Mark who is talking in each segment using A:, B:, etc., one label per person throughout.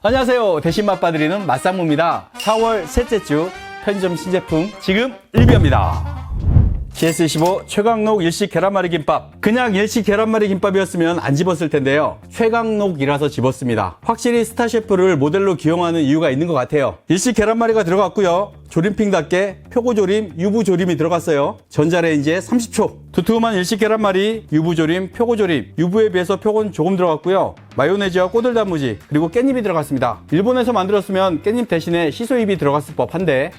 A: 안녕하세요. 대신 맛봐드리는 맛상무입니다. 4월 셋째 주 편의점 신제품 지금 리뷰합니다. GS25 최강록 일식 계란말이 김밥. 그냥 일식 계란말이 김밥이었으면 안 집었을 텐데요. 최강록이라서 집었습니다. 확실히 스타셰프를 모델로 기용하는 이유가 있는 것 같아요. 일식 계란말이가 들어갔고요. 조림핑답게 표고조림, 유부조림이 들어갔어요. 전자레인지에 30초. 두툼한 일식 계란말이, 유부조림, 표고조림. 유부에 비해서 표고는 조금 들어갔고요. 마요네즈와 꼬들단무지, 그리고 깻잎이 들어갔습니다. 일본에서 만들었으면 깻잎 대신에 시소잎이 들어갔을 법한데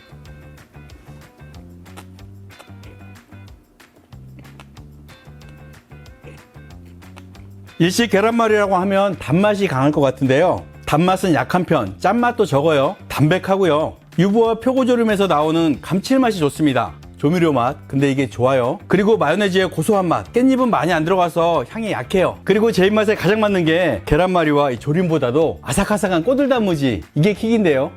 A: 일식 계란말이라고 하면 단맛이 강할 것 같은데요. 단맛은 약한 편, 짠맛도 적어요. 담백하고요. 유부와 표고조림에서 나오는 감칠맛이 좋습니다. 조미료 맛, 근데 이게 좋아요. 그리고 마요네즈의 고소한 맛, 깻잎은 많이 안 들어가서 향이 약해요. 그리고 제 입맛에 가장 맞는 게 계란말이와 이 조림보다도 아삭아삭한 꼬들단무지, 이게 킥인데요.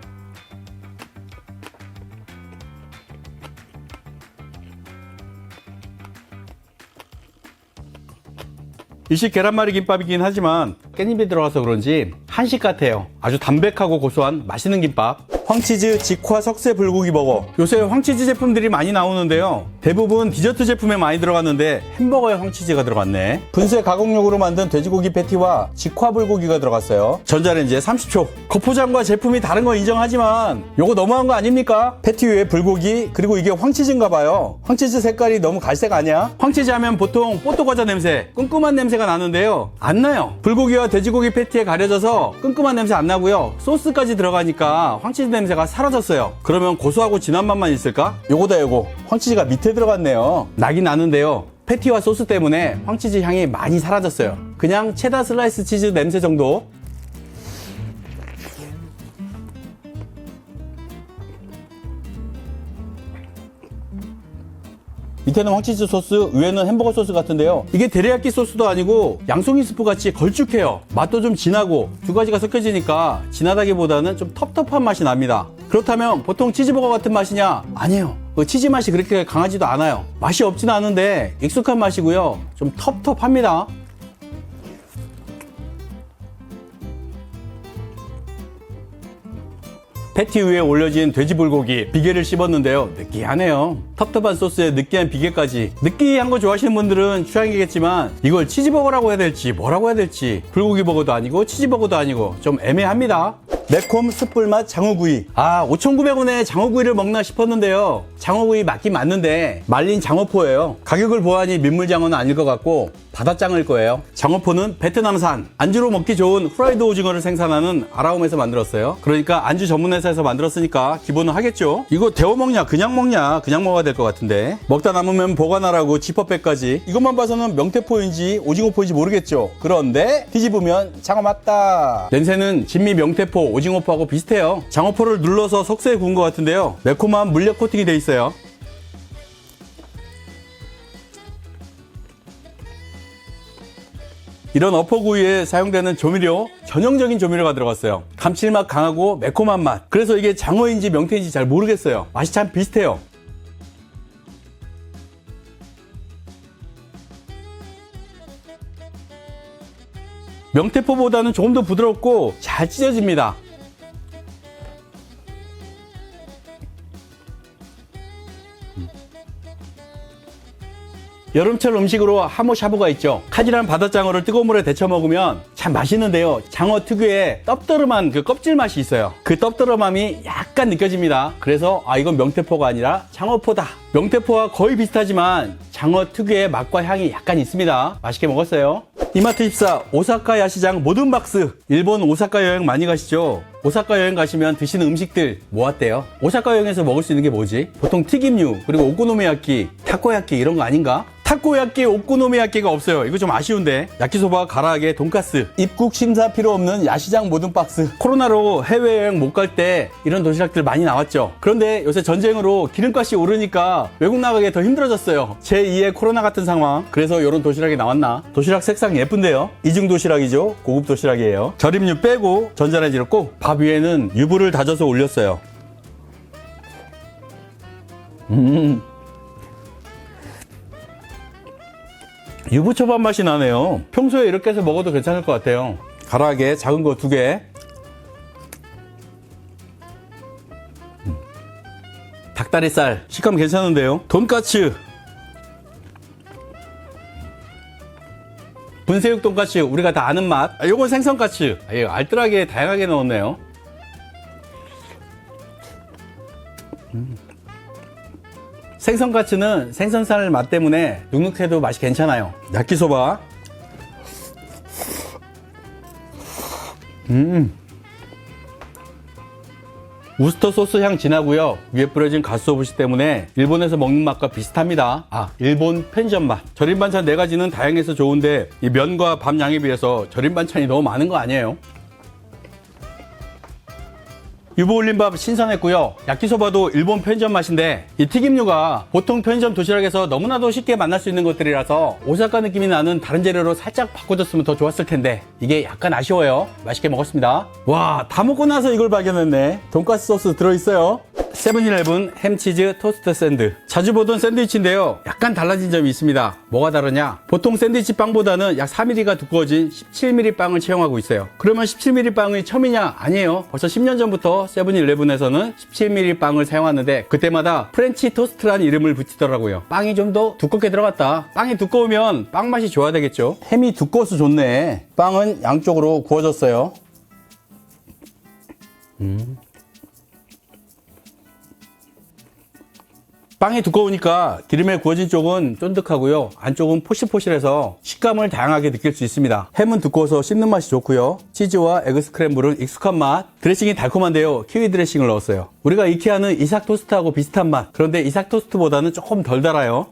A: 일식 계란말이 김밥이긴 하지만 깻잎이 들어가서 그런지 한식 같아요. 아주 담백하고 고소한 맛있는 김밥. 황치즈 직화 석쇠 불고기 버거. 요새 황치즈 제품들이 많이 나오는데요. 대부분 디저트 제품에 많이 들어갔는데 햄버거에 황치즈가 들어갔네. 분쇄 가공육으로 만든 돼지고기 패티와 직화 불고기가 들어갔어요. 전자레인지에 30초. 겉포장과 제품이 다른 거 인정하지만 요거 너무한 거 아닙니까? 패티 위에 불고기, 그리고 이게 황치즈인가 봐요. 황치즈 색깔이 너무 갈색 아니야? 황치즈 하면 보통 뽀또과자 냄새, 끔끔한 냄새가 나는데요. 안 나요. 불고기와 돼지고기 패티에 가려져서 끔끔한 냄새 안 나고요. 소스까지 들어가니까 황치즈 냄새가 사라졌어요. 그러면 고소하고 진한 맛만 있을까? 요거다 요거. 황치즈가 밑에 들어갔네요. 나긴 나는데요. 패티와 소스 때문에 황치즈 향이 많이 사라졌어요. 그냥 체다 슬라이스 치즈 냄새 정도. 밑에는 황치즈 소스, 위에는 햄버거 소스 같은데요. 이게 데리야끼 소스도 아니고 양송이 스프 같이 걸쭉해요. 맛도 좀 진하고 두 가지가 섞여지니까 진하다기보다는 좀 텁텁한 맛이 납니다. 그렇다면 보통 치즈버거 같은 맛이냐? 아니에요. 그 치즈 맛이 그렇게 강하지도 않아요. 맛이 없지는 않은데 익숙한 맛이고요. 좀 텁텁합니다. 패티 위에 올려진 돼지 불고기, 비계를 씹었는데요. 느끼하네요. 텁텁한 소스에 느끼한 비계까지. 느끼한 거 좋아하시는 분들은 취향이겠지만 이걸 치즈버거라고 해야 될지 뭐라고 해야 될지, 불고기 버거도 아니고 치즈버거도 아니고 좀 애매합니다. 매콤 숯불맛 장어구이. 5,900원에 장어구이를 먹나 싶었는데요. 장어구이 맞긴 맞는데 말린 장어포예요. 가격을 보아하니 민물장어는 아닐 것 같고 바다장어일 거예요. 장어포는 베트남산, 안주로 먹기 좋은 프라이드 오징어를 생산하는 아라움에서 만들었어요. 그러니까 안주 전문 회사에서 만들었으니까 기본은 하겠죠. 이거 데워 먹냐 그냥 먹냐, 그냥 먹어야 될 것 같은데. 먹다 남으면 보관하라고 지퍼백까지. 이것만 봐서는 명태포인지 오징어포인지 모르겠죠. 그런데 뒤집으면 장어 맞다. 냄새는 진미 명태포, 오징어포하고 비슷해요. 장어포를 눌러서 석쇠에 구운 것 같은데요. 매콤한 물엿 코팅이 돼 있어요. 이런 어퍼구이에 사용되는 조미료, 전형적인 조미료가 들어갔어요. 감칠맛 강하고 매콤한 맛. 그래서 이게 장어인지 명태인지 잘 모르겠어요. 맛이 참 비슷해요. 명태포보다는 조금 더 부드럽고 잘 찢어집니다. 여름철 음식으로 하모샤브가 있죠. 칼질한 바다장어를 뜨거운 물에 데쳐 먹으면 참 맛있는데요. 장어 특유의 떡더름한 그 껍질 맛이 있어요. 그 떡더름함이 약간 느껴집니다. 그래서 이건 명태포가 아니라 장어포다. 명태포와 거의 비슷하지만 장어 특유의 맛과 향이 약간 있습니다. 맛있게 먹었어요. 이마트 24 오사카 야시장 모든 박스. 일본 오사카 여행 많이 가시죠? 오사카 여행 가시면 드시는 음식들 뭐 어때요? 오사카 여행에서 먹을 수 있는 게 뭐지? 보통 튀김류, 그리고 오코노미야끼, 타코야끼 이런 거 아닌가? 타코야끼, 오코노미야끼가 없어요. 이거 좀 아쉬운데. 야키소바, 가라아게, 돈가스. 입국 심사 필요 없는 야시장 모든 박스. 코로나로 해외여행 못 갈 때 이런 도시락들 많이 나왔죠. 그런데 요새 전쟁으로 기름값이 오르니까 외국 나가기 더 힘들어졌어요. 제2의 코로나 같은 상황. 그래서 이런 도시락이 나왔나? 도시락 색상 예쁜데요. 이중 도시락이죠. 고급 도시락이에요. 절임류 빼고 전자레인지로 꼭. 밥 위에는 유부를 다져서 올렸어요. 유부초밥 맛이 나네요. 평소에 이렇게 해서 먹어도 괜찮을 것 같아요. 가라아게 작은 거 2개. 닭다리살 식감 괜찮은데요. 돈까츠, 분쇄육 돈까츠 우리가 다 아는 맛. 요건 생선까츠. 알뜰하게 다양하게 넣었네요. 생선까츠는 생선살 맛 때문에 눅눅해도 맛이 괜찮아요. 야끼소바. 우스터 소스 향 진하고요. 위에 뿌려진 가쓰오부시 때문에 일본에서 먹는 맛과 비슷합니다. 일본 편의점 맛. 절임 반찬 4가지는 다양해서 좋은데 이 면과 밥 양에 비해서 절임 반찬이 너무 많은 거 아니에요? 유부올림밥 신선했고요. 야끼소바도 일본 편의점 맛인데 이 튀김류가 보통 편의점 도시락에서 너무나도 쉽게 만날 수 있는 것들이라서 오사카 느낌이 나는 다른 재료로 살짝 바꿔줬으면 더 좋았을 텐데 이게 약간 아쉬워요. 맛있게 먹었습니다. 와, 다 먹고 나서 이걸 발견했네. 돈가스 소스 들어있어요. 세븐일레븐 햄치즈 토스트 샌드. 자주 보던 샌드위치인데요. 약간 달라진 점이 있습니다. 뭐가 다르냐? 보통 샌드위치 빵보다는 약 4mm가 두꺼워진 17mm 빵을 채용하고 있어요. 그러면 17mm 빵이 처음이냐? 아니에요. 벌써 10년 전부터 세븐일레븐에서는 17mm 빵을 사용하는데 그때마다 프렌치 토스트라는 이름을 붙이더라고요. 빵이 좀 더 두껍게 들어갔다. 빵이 두꺼우면 빵 맛이 좋아야 되겠죠. 햄이 두꺼워서 좋네. 빵은 양쪽으로 구워졌어요. 빵이 두꺼우니까 기름에 구워진 쪽은 쫀득하고요. 안쪽은 포실포실해서 식감을 다양하게 느낄 수 있습니다. 햄은 두꺼워서 씹는 맛이 좋고요. 치즈와 에그 스크램블은 익숙한 맛. 드레싱이 달콤한데요. 키위 드레싱을 넣었어요. 우리가 이케아는 이삭 토스트하고 비슷한 맛. 그런데 이삭 토스트보다는 조금 덜 달아요.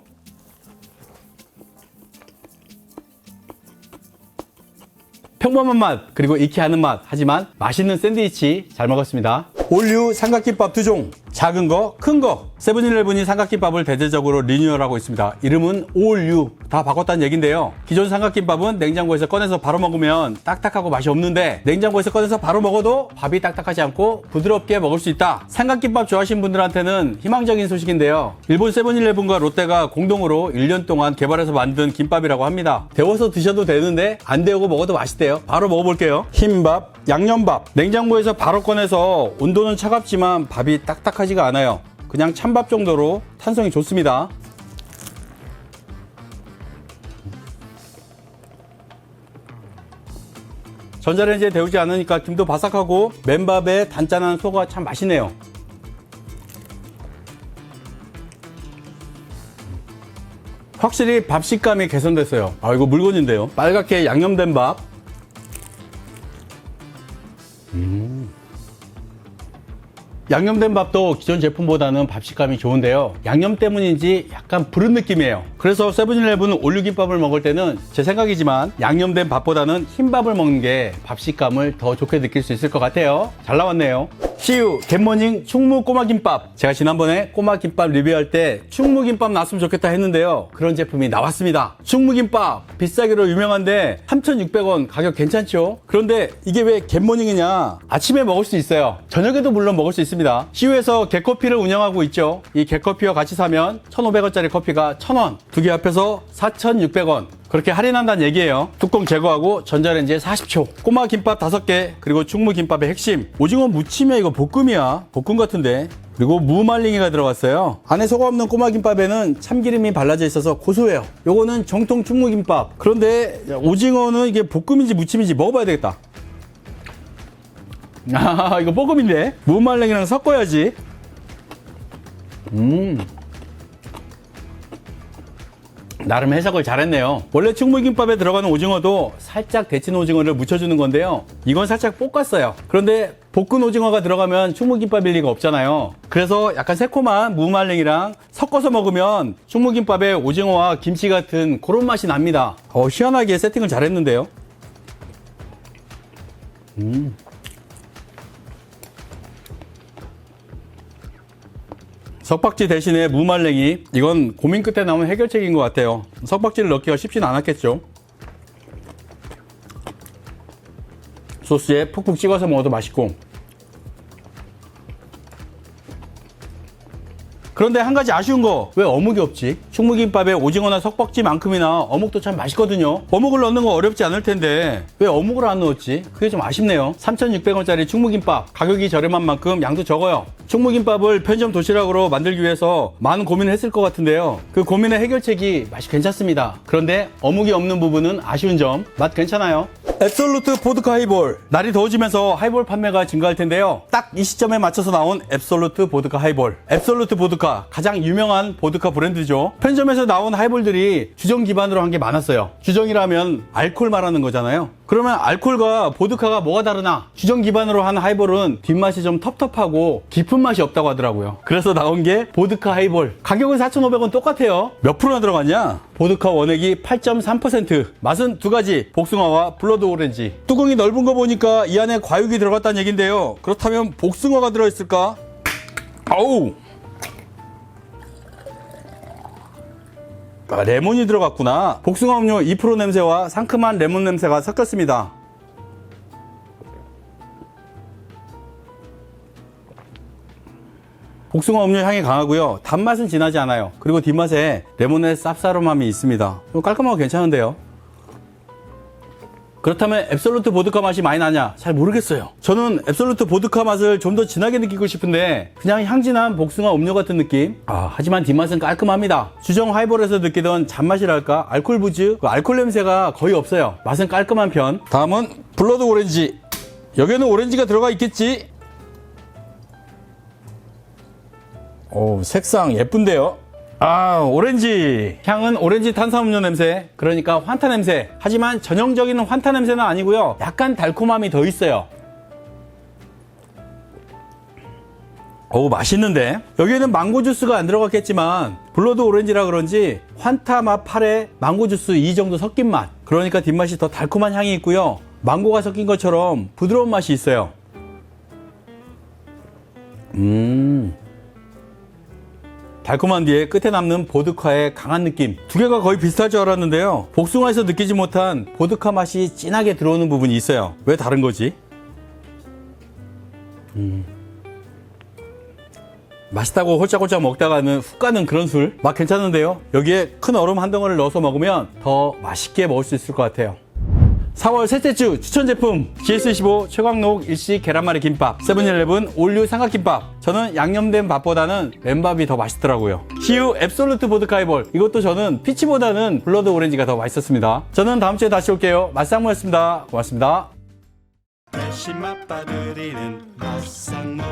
A: 평범한 맛, 그리고 이케아는 맛. 하지만 맛있는 샌드위치 잘 먹었습니다. 올류 삼각김밥 2종. 작은 거, 큰 거. 세븐일레븐이 삼각김밥을 대대적으로 리뉴얼하고 있습니다. 이름은 올류. 다 바꿨다는 얘긴데요. 기존 삼각김밥은 냉장고에서 꺼내서 바로 먹으면 딱딱하고 맛이 없는데 냉장고에서 꺼내서 바로 먹어도 밥이 딱딱하지 않고 부드럽게 먹을 수 있다. 삼각김밥 좋아하시는 분들한테는 희망적인 소식인데요. 일본 세븐일레븐과 롯데가 공동으로 1년 동안 개발해서 만든 김밥이라고 합니다. 데워서 드셔도 되는데 안 데우고 먹어도 맛있대요. 바로 먹어볼게요. 흰밥, 양념밥. 냉장고에서 바로 꺼내서 온도는 차갑지만 밥이 딱딱하지가 않아요. 그냥 찬밥 정도로 탄성이 좋습니다. 전자레인지에 데우지 않으니까 김도 바삭하고 맨밥에 단짠한 소가 참 맛있네요. 확실히 밥 식감이 개선됐어요. 이거 물건인데요. 빨갛게 양념된 밥. 양념된 밥도 기존 제품보다는 밥 식감이 좋은데요. 양념 때문인지 약간 부른 느낌이에요. 그래서 세븐일레븐 올류김밥을 먹을 때는 제 생각이지만 양념된 밥보다는 흰밥을 먹는 게 밥 식감을 더 좋게 느낄 수 있을 것 같아요. 잘 나왔네요. CU 겟모닝 충무 꼬마김밥. 제가 지난번에 꼬마김밥 리뷰할 때 충무김밥 나왔으면 좋겠다 했는데요. 그런 제품이 나왔습니다. 충무김밥 비싸기로 유명한데 3,600원 가격 괜찮죠? 그런데 이게 왜 겟모닝이냐? 아침에 먹을 수 있어요. 저녁에도 물론 먹을 수 있습니다. CU에서 겟커피를 운영하고 있죠. 이 겟커피와 같이 사면 1,500원짜리 커피가 1,000원, 두 개 합해서 4,600원. 그렇게 할인한다는 얘기예요. 뚜껑 제거하고 전자레인지에 40초. 꼬마 김밥 5개, 그리고 충무 김밥의 핵심. 오징어 무침이야, 이거 볶음이야. 볶음 같은데. 그리고 무말랭이가 들어갔어요. 안에 소가 없는 꼬마 김밥에는 참기름이 발라져 있어서 고소해요. 요거는 정통 충무 김밥. 그런데 오징어는 이게 볶음인지 무침인지 먹어봐야 되겠다. 이거 볶음인데? 무말랭이랑 섞어야지. 나름 해석을 잘했네요. 원래 충무김밥에 들어가는 오징어도 살짝 데친 오징어를 묻혀주는 건데요. 이건 살짝 볶았어요. 그런데 볶은 오징어가 들어가면 충무김밥일 리가 없잖아요. 그래서 약간 새콤한 무말랭이랑 섞어서 먹으면 충무김밥에 오징어와 김치 같은 그런 맛이 납니다. 희한하게 세팅을 잘했는데요. 석박지 대신에 무말랭이. 이건 고민 끝에 나온 해결책인 것 같아요. 석박지를 넣기가 쉽진 않았겠죠. 소스에 푹푹 찍어서 먹어도 맛있고 그런데 한 가지 아쉬운 거, 왜 어묵이 없지? 충무김밥에 오징어나 석박지만큼이나 어묵도 참 맛있거든요. 어묵을 넣는 거 어렵지 않을 텐데 왜 어묵을 안 넣었지? 그게 좀 아쉽네요. 3,600원짜리 충무김밥, 가격이 저렴한 만큼 양도 적어요. 충무김밥을 편의점 도시락으로 만들기 위해서 많은 고민을 했을 것 같은데요. 그 고민의 해결책이 맛이 괜찮습니다. 그런데 어묵이 없는 부분은 아쉬운 점, 맛 괜찮아요. 앱솔루트 보드카 하이볼. 날이 더워지면서 하이볼 판매가 증가할 텐데요. 딱 이 시점에 맞춰서 나온 앱솔루트 보드카 하이볼. 앱솔루트 보드카, 가장 유명한 보드카 브랜드죠. 편의점에서 나온 하이볼들이 주정 기반으로 한 게 많았어요. 주정이라면 알코올 말하는 거잖아요. 그러면 알코올과 보드카가 뭐가 다르나? 주정 기반으로 한 하이볼은 뒷맛이 좀 텁텁하고 깊은 맛이 없다고 하더라고요. 그래서 나온 게 보드카 하이볼. 가격은 4,500원 똑같아요. 몇 프로나 들어갔냐? 보드카 원액이 8.3%. 맛은 두 가지, 복숭아와 블러드 오렌지. 뚜껑이 넓은 거 보니까 이 안에 과육이 들어갔다는 얘긴데요. 그렇다면 복숭아가 들어있을까? 아우! 아, 레몬이 들어갔구나. 복숭아 음료 2% 냄새와 상큼한 레몬 냄새가 섞였습니다. 복숭아 음료 향이 강하고요. 단맛은 진하지 않아요. 그리고 뒷맛에 레몬의 쌉싸름함이 있습니다. 깔끔하고 괜찮은데요. 그렇다면 앱솔루트 보드카 맛이 많이 나냐? 잘 모르겠어요. 저는 앱솔루트 보드카 맛을 좀 더 진하게 느끼고 싶은데 그냥 향진한 복숭아 음료 같은 느낌? 하지만 뒷맛은 깔끔합니다. 주정 하이볼에서 느끼던 잔맛이랄까? 알코올 부즈? 알코올 냄새가 거의 없어요. 맛은 깔끔한 편. 다음은 블러드 오렌지. 여기에는 오렌지가 들어가 있겠지? 오, 색상 예쁜데요? 오렌지. 향은 오렌지 탄산음료 냄새, 그러니까 환타 냄새. 하지만 전형적인 환타 냄새는 아니고요. 약간 달콤함이 더 있어요. 오, 맛있는데? 여기에는 망고 주스가 안 들어갔겠지만 블러드 오렌지라 그런지 환타 맛 8에 망고 주스 이 정도 섞인 맛. 그러니까 뒷맛이 더 달콤한 향이 있고요. 망고가 섞인 것처럼 부드러운 맛이 있어요. 달콤한 뒤에 끝에 남는 보드카의 강한 느낌. 두 개가 거의 비슷할 줄 알았는데요. 복숭아에서 느끼지 못한 보드카 맛이 진하게 들어오는 부분이 있어요. 왜 다른 거지? 맛있다고 홀짝홀짝 먹다가는 훅 가는 그런 술. 맛 괜찮은데요. 여기에 큰 얼음 한 덩어리를 넣어서 먹으면 더 맛있게 먹을 수 있을 것 같아요. 4월 셋째 주 추천 제품 GS15 최광록 일식 계란말이 김밥, 세븐일레븐 올류 삼각김밥. 저는 양념된 밥보다는 맨밥이 더 맛있더라고요. 시우 앱솔루트 보드카 하이볼, 이것도 저는 피치보다는 블러드 오렌지가 더 맛있었습니다. 저는 다음 주에 다시 올게요. 맛상무였습니다. 고맙습니다.
B: 맛있는 맛상무.